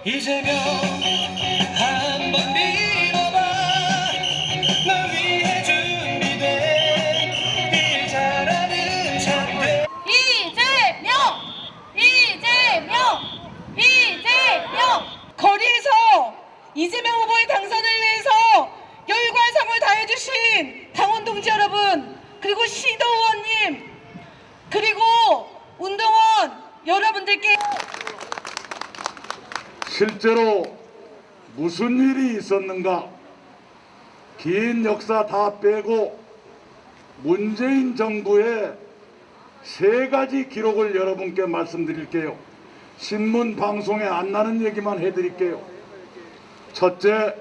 이재명 한번 믿어봐. 널 위해 준비된 일 잘하는 참된 이재명 거리에서 이재명 후보의 당선을 위해서 열과성을 다해주신 당원 동지 여러분, 그리고 시도 의원님, 그리고 운동원 여러분들께 실제로 무슨 일이 있었는가, 긴 역사 다 빼고 문재인 정부의 3가지 기록을 여러분께 말씀드릴게요. 신문 방송에 안 나는 얘기만 해드릴게요. 첫째,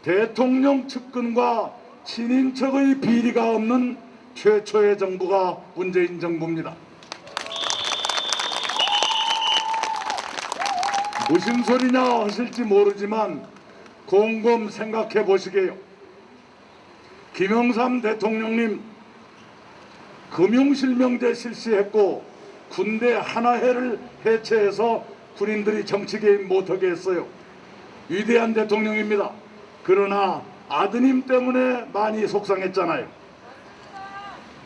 대통령 측근과 친인척의 비리가 없는 최초의 정부가 문재인 정부입니다. 무슨 소리냐 하실지 모르지만 곰곰 생각해 보시게요. 김영삼 대통령님 금융실명제 실시했고 군대 하나회를 해체해서 군인들이 정치 개입 못하게 했어요. 위대한 대통령입니다. 그러나 아드님 때문에 많이 속상했잖아요.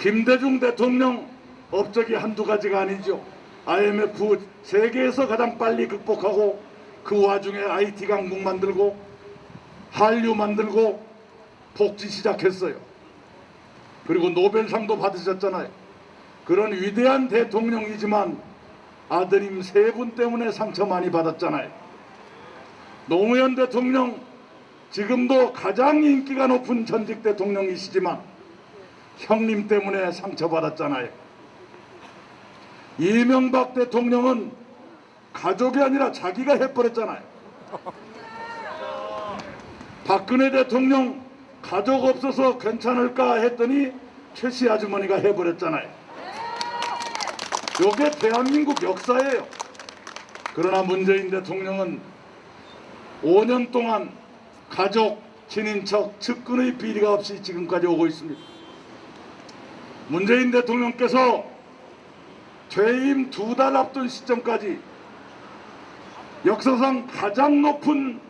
김대중 대통령 업적이 한두 가지가 아니죠. IMF 세계에서 가장 빨리 극복하고 그 와중에 IT 강국 만들고 한류 만들고 복지 시작했어요. 그리고 노벨상도 받으셨잖아요. 그런 위대한 대통령이지만 아드님 3분 때문에 상처 많이 받았잖아요. 노무현 대통령 지금도 가장 인기가 높은 전직 대통령이시지만 형님 때문에 상처받았잖아요. 이명박 대통령은 가족이 아니라 자기가 해버렸잖아요. 박근혜 대통령 가족 없어서 괜찮을까 했더니 최씨 아주머니가 해버렸잖아요. 이게 대한민국 역사예요. 그러나 문재인 대통령은 5년 동안 가족, 친인척, 측근의 비리가 없이 지금까지 오고 있습니다. 문재인 대통령께서 퇴임 2달 앞둔 시점까지 역사상 가장 높은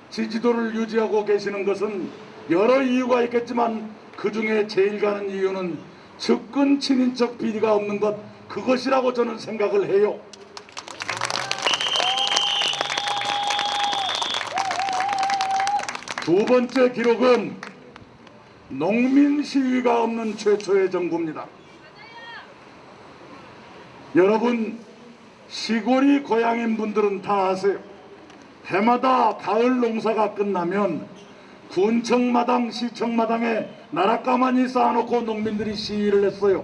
지지도를 유지하고 계시는 것은 여러 이유가 있겠지만 그 중에 제일 가는 이유는 측근 친인척 비리가 없는 것, 그것이라고 저는 생각을 해요. 두 번째 기록은 농민 시위가 없는 최초의 정부입니다. 여러분, 시골이 고향인 분들은 다 아세요. 해마다 가을 농사가 끝나면 군청마당, 시청마당에 나랏가마니 쌓아놓고 농민들이 시위를 했어요.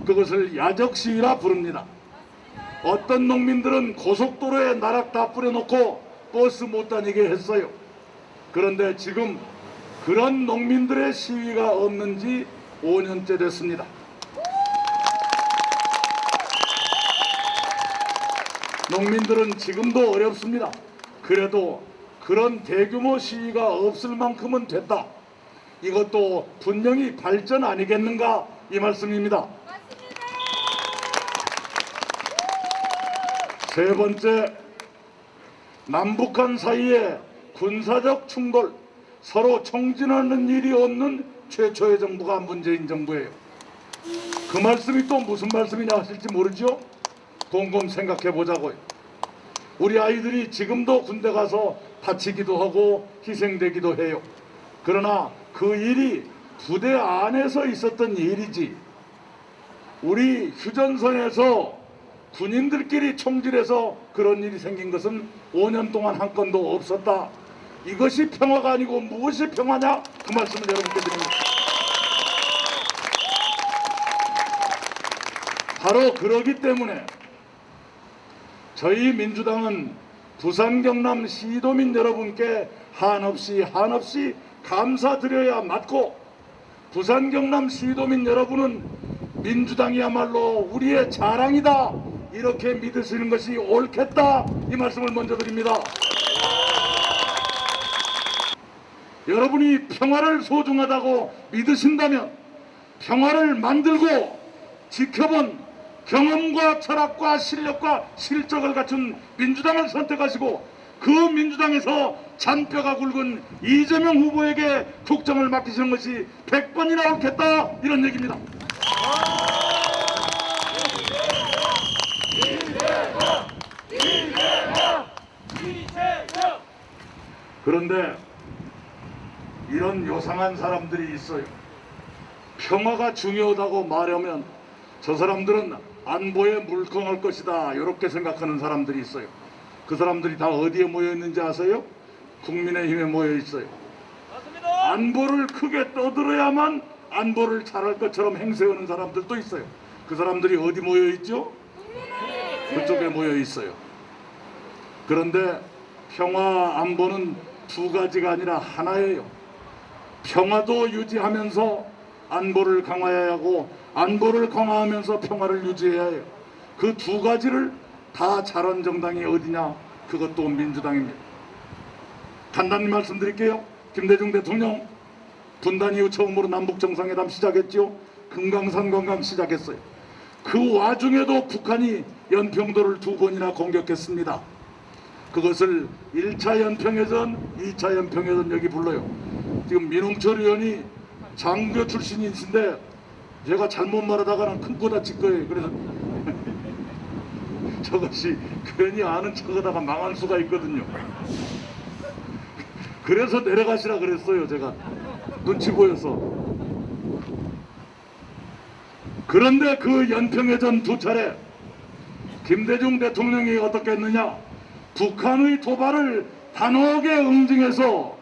그것을 야적시위라 부릅니다. 어떤 농민들은 고속도로에 나락 다 뿌려놓고 버스 못 다니게 했어요. 그런데 지금 그런 농민들의 시위가 없는 지 5년째 됐습니다. 농민들은 지금도 어렵습니다. 그래도 그런 대규모 시위가 없을 만큼은 됐다. 이것도 분명히 발전 아니겠는가, 이 말씀입니다. 세 번째, 남북한 사이에 군사적 충돌, 서로 총진하는 일이 없는 최초의 정부가 문재인 정부예요. 그 말씀이 또 무슨 말씀이냐 하실지 모르죠? 곰곰 생각해 보자고요. 우리 아이들이 지금도 군대 가서 다치기도 하고 희생되기도 해요. 그러나 그 일이 부대 안에서 있었던 일이지, 우리 휴전선에서 군인들끼리 총질해서 그런 일이 생긴 것은 5년 동안 한 건도 없었다. 이것이 평화가 아니고 무엇이 평화냐? 그 말씀을 여러분께 드립니다. 바로 그러기 때문에 저희 민주당은 부산 경남 시도민 여러분께 한없이 감사드려야 맞고, 부산 경남 시도민 여러분은 민주당이야말로 우리의 자랑이다, 이렇게 믿으시는 것이 옳겠다, 이 말씀을 먼저 드립니다. 여러분이 평화를 소중하다고 믿으신다면 평화를 만들고 지켜본 경험과 철학과 실력과 실적을 갖춘 민주당을 선택하시고 그 민주당에서 잔뼈가 굵은 이재명 후보에게 국정을 맡기시는 것이 100번이나 옳겠다, 이런 얘기입니다. 그런데 이런 요상한 사람들이 있어요. 평화가 중요하다고 말하면 저 사람들은 안보에 물컹할 것이다, 이렇게 생각하는 사람들이 있어요. 그 사람들이 다 어디에 모여 있는지 아세요? 국민의힘에 모여 있어요. 안보를 크게 떠들어야만 안보를 잘할 것처럼 행세하는 사람들도 있어요. 그 사람들이 어디 모여 있죠? 그쪽에 모여 있어요. 그런데 평화 안보는 두 가지가 아니라 하나예요. 평화도 유지하면서 안보를 강화해야 하고 안보를 강화하면서 평화를 유지해야 해요. 그 두 가지를 다 잘한 정당이 어디냐? 그것도 민주당입니다. 간단히 말씀드릴게요. 김대중 대통령 분단 이후 처음으로 남북정상회담 시작했죠. 금강산 관광 시작했어요. 그 와중에도 북한이 연평도를 2번이나 공격했습니다. 그것을 1차 연평해전, 2차 연평해전 여기 불러요. 지금 민홍철 의원이 장교 출신이신데 제가 잘못 말하다가는 큰 거 다칠 거예요. 그래서 저것이 괜히 아는 척하다가 망할 수가 있거든요. 그래서 내려가시라 그랬어요. 제가 눈치 보여서. 그런데 그 연평해전 2차례 김대중 대통령이 어떻게 했느냐? 북한의 도발을 단호하게 응징해서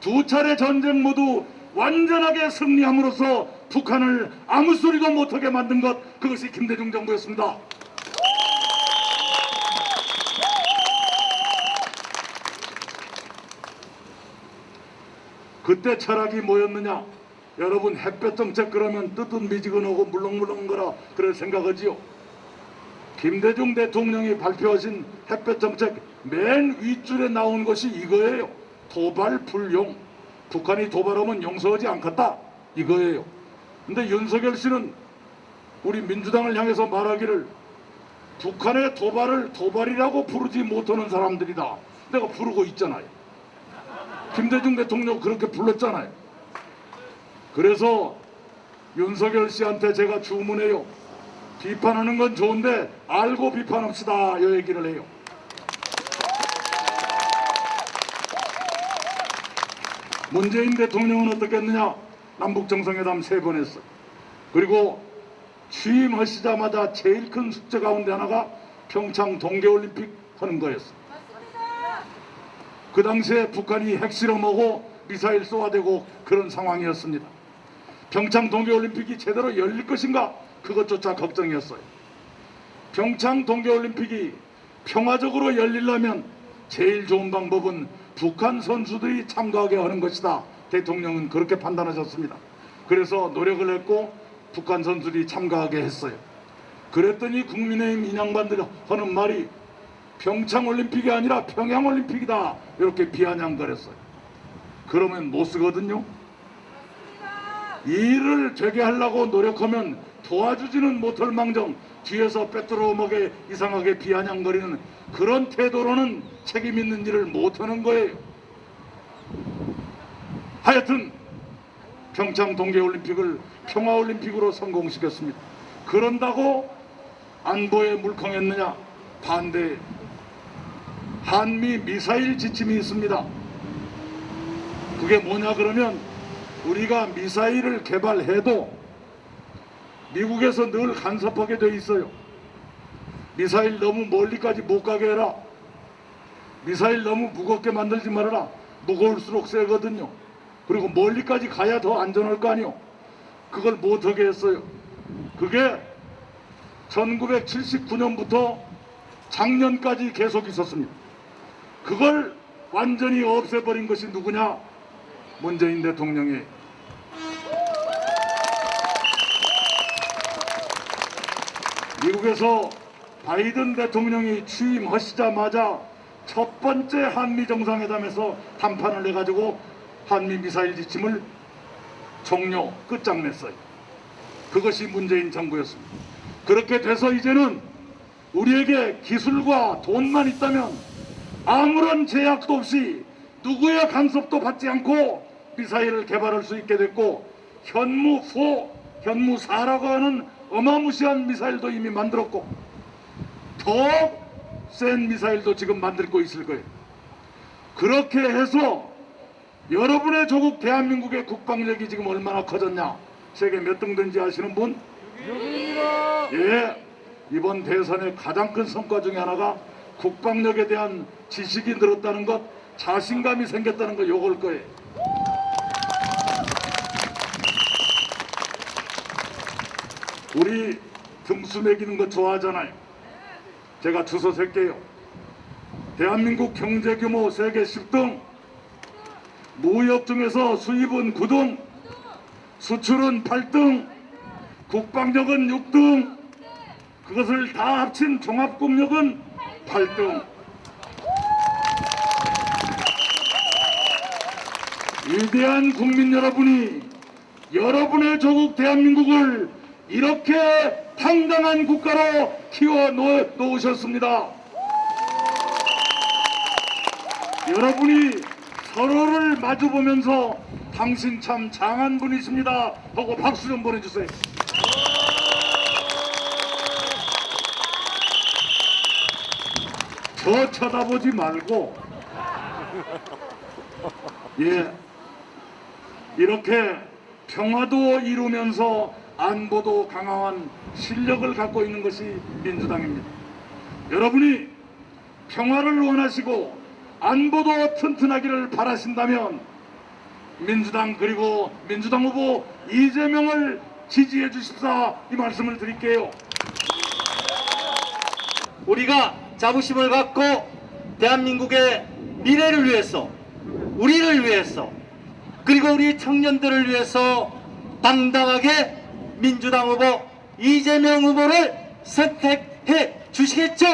2차례 전쟁 모두 완전하게 승리함으로써 북한을 아무 소리도 못하게 만든 것, 그것이 김대중 정부였습니다. 그때 철학이 뭐였느냐? 여러분, 햇볕 정책 그러면 뜻은 미지근하고 물렁물렁거라 그럴 생각하지요. 김대중 대통령이 발표하신 햇볕 정책 맨 윗줄에 나온 것이 이거예요. 도발 불용. 북한이 도발하면 용서하지 않겠다, 이거예요. 근데 윤석열 씨는 우리 민주당을 향해서 말하기를 북한의 도발을 도발이라고 부르지 못하는 사람들이다, 내가 부르고 있잖아요. 김대중 대통령 그렇게 불렀잖아요. 그래서 윤석열 씨한테 제가 주문해요. 비판하는 건 좋은데 알고 비판합시다, 이 얘기를 해요. 문재인 대통령은 어떻게 했느냐? 남북정상회담 3번 했어요. 그리고 취임하시자마자 제일 큰 숙제 가운데 하나가 평창 동계올림픽 하는 거였어요. 그 당시에 북한이 핵실험하고 미사일 쏘아대고 그런 상황이었습니다. 평창 동계올림픽이 제대로 열릴 것인가? 그것조차 걱정이었어요. 평창 동계올림픽이 평화적으로 열리려면 제일 좋은 방법은 북한 선수들이 참가하게 하는 것이다. 대통령은 그렇게 판단하셨습니다. 그래서 노력을 했고 북한 선수들이 참가하게 했어요. 그랬더니 국민의힘 인양반들이 하는 말이 평창올림픽이 아니라 평양올림픽이다, 이렇게 비아냥거렸어요. 그러면 못 쓰거든요. 이 일을 되게 하려고 노력하면 도와주지는 못할 망정 뒤에서 빼뚫어먹게 이상하게 비아냥거리는 그런 태도로는 책임 있는 일을 못하는 거예요. 하여튼 평창 동계올림픽을 평화올림픽으로 성공시켰습니다. 그런다고 안보에 물컹했느냐? 반대. 한미 미사일 지침이 있습니다. 그게 뭐냐 그러면 우리가 미사일을 개발해도 미국에서 늘 간섭하게 돼 있어요. 미사일 너무 멀리까지 못 가게 해라. 미사일 너무 무겁게 만들지 말아라. 무거울수록 세거든요. 그리고 멀리까지 가야 더 안전할 거 아니요. 그걸 못하게 했어요. 그게 1979년부터 작년까지 계속 있었습니다. 그걸 완전히 없애버린 것이 누구냐? 문재인 대통령이. 미국에서 바이든 대통령이 취임하시자마자 첫 번째 한미 정상회담에서 담판을 해가지고 한미 미사일 지침을 종료 끝장냈어요. 그것이 문재인 정부였습니다. 그렇게 돼서 이제는 우리에게 기술과 돈만 있다면 아무런 제약도 없이 누구의 간섭도 받지 않고 미사일을 개발할 수 있게 됐고, 현무4, 현무4라고 하는 어마무시한 미사일도 이미 만들었고 더 센 미사일도 지금 만들고 있을 거예요. 그렇게 해서 여러분의 조국 대한민국의 국방력이 지금 얼마나 커졌냐, 세계 몇 등 된지 아시는 분? 6위입니다. 예, 이번 대선의 가장 큰 성과 중에 하나가 국방력에 대한 지식이 늘었다는 것, 자신감이 생겼다는 거, 요걸 거예요. 우리 등수 매기는 거 좋아하잖아요. 제가 주소 셀게요. 대한민국 경제 규모 세계 10등, 무역 중에서 수입은 9등, 수출은 8등, 국방력은 6등, 그것을 다 합친 종합국력은 8등. 위대한 국민 여러분이 여러분의 조국 대한민국을 이렇게 당당한 국가로 키워 놓으셨습니다. 여러분이 서로를 마주보면서 당신 참 장한 분이십니다 하고 박수 좀 보내주세요. 저 쳐다보지 말고, 예, 이렇게 평화도 이루면서 안보도 강화한 실력을 갖고 있는 것이 민주당입니다. 여러분이 평화를 원하시고 안보도 튼튼하기를 바라신다면 민주당, 그리고 민주당 후보 이재명을 지지해 주십사, 이 말씀을 드릴게요. 우리가 자부심을 갖고 대한민국의 미래를 위해서, 우리를 위해서, 그리고 우리 청년들을 위해서 당당하게 민주당 후보 이재명 후보를 선택해 주시겠죠?